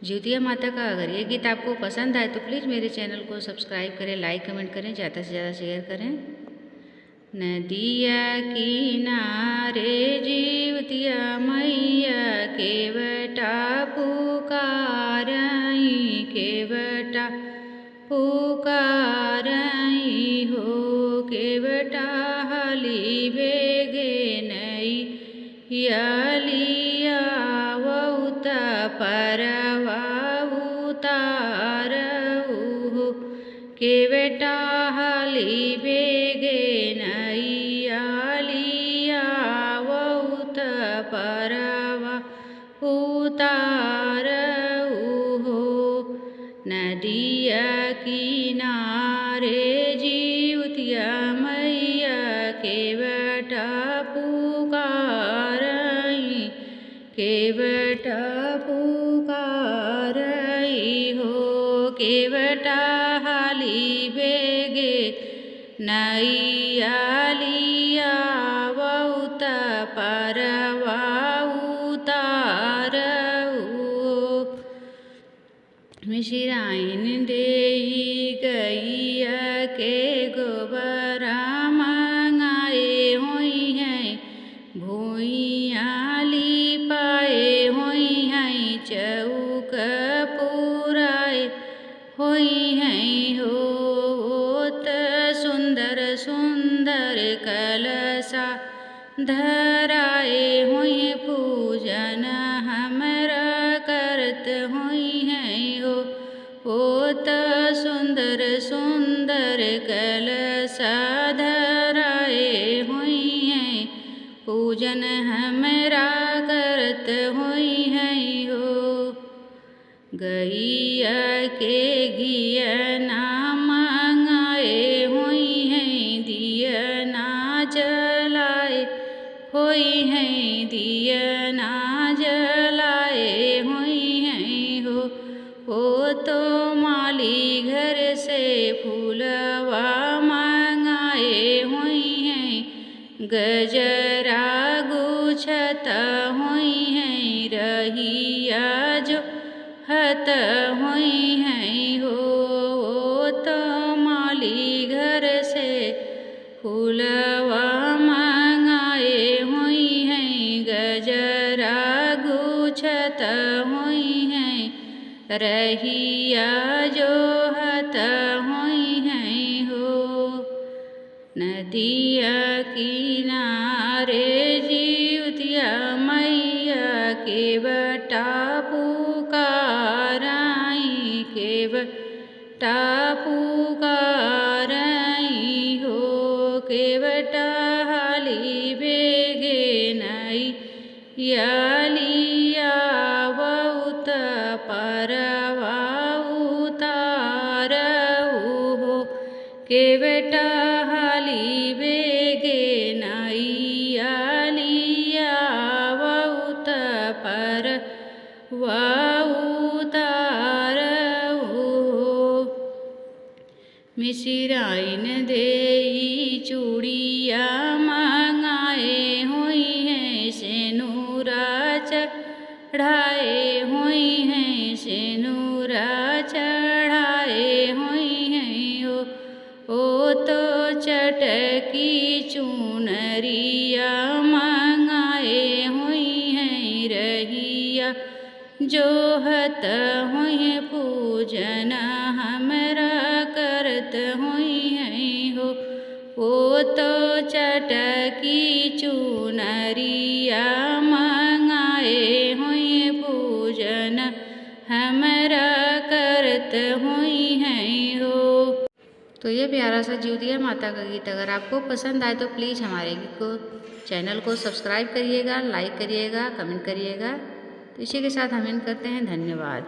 ज्योतिया माता का अगर ये गीत आपको पसंद आए तो प्लीज़ मेरे चैनल को सब्सक्राइब करें, लाइक कमेंट करें, ज़्यादा से ज़्यादा शेयर करें। नदिया किनारे जीवतिया मैया केवटा पुकारई, केवटा पुकारई हो, केवटा हली बेगे नई यालिया वौता परवा उतारऊ हो, केवटा हली बेगे नई यालिया वौता परवा उतारऊ हो। नदिया किनारे जीवतिया मैया केवटा पुकारई, केवटा पुकारई हो, केवटा हाली बेगे नैयालिया वौता परवा उतारऊ। मिश्राइन देई गैया के गोबरा मंगाए हुई हैं, भूइयाँ लिपाए हुई हैं, चौक पुराए हुई हैं हो। सुंदर सुंदर कलशा धराए हुई, पूजन हमरा करत हुई हैं हो। होत सुंदर सुंदर कलशा धराए हुई हैं, पूजन हमरा करत हुई हैं हो। गैया के घिया ना मंगाए हुई हैं, दिया ना जलाए हुई हैं, दिया ना जलाए हुई हैं हो। वो तो माली घर से फूलवा मंगाए हुई हैं, गजरा गुछत हुई हैं, रहिया जो हत हुई हैं हो। तो माली घर से फूलवा मंगाए हुई हैं, गजरा गुछत हुई हैं, रहिया जो हत हुई हैं हो। नदिया किनारे जीवतिया मैया केवटा पुकारई, केवटा पुकारई हो, केवटा हाली बेगे नई यालिया वौता परवा उतारऊ हो, केवटा हाली बेगे नई यालिया वौता परवा उतारऊ हो। मिश्राइन देई चूड़िया मंगाए हुई हैं, सेनुरा चढ़ाए हुई हैं, सेनुरा चढ़ाए हुई हैं हो। ओ तो चटकी चुनरिया मंगाए हुई हैं, रहिया जो हत हुई, पूजन हमरा करत हुई हैं हो। वो तो चटकी चुनरिया मंगाए हुई, पूजन हमरा करत हुई हैं हो। तो ये प्यारा सा ज्योतिया माता का गीत अगर आपको पसंद आए तो प्लीज़ हमारे गीत को चैनल को सब्सक्राइब करिएगा, लाइक करिएगा, कमेंट करिएगा। तो इसी के साथ हम इन करते हैं, धन्यवाद।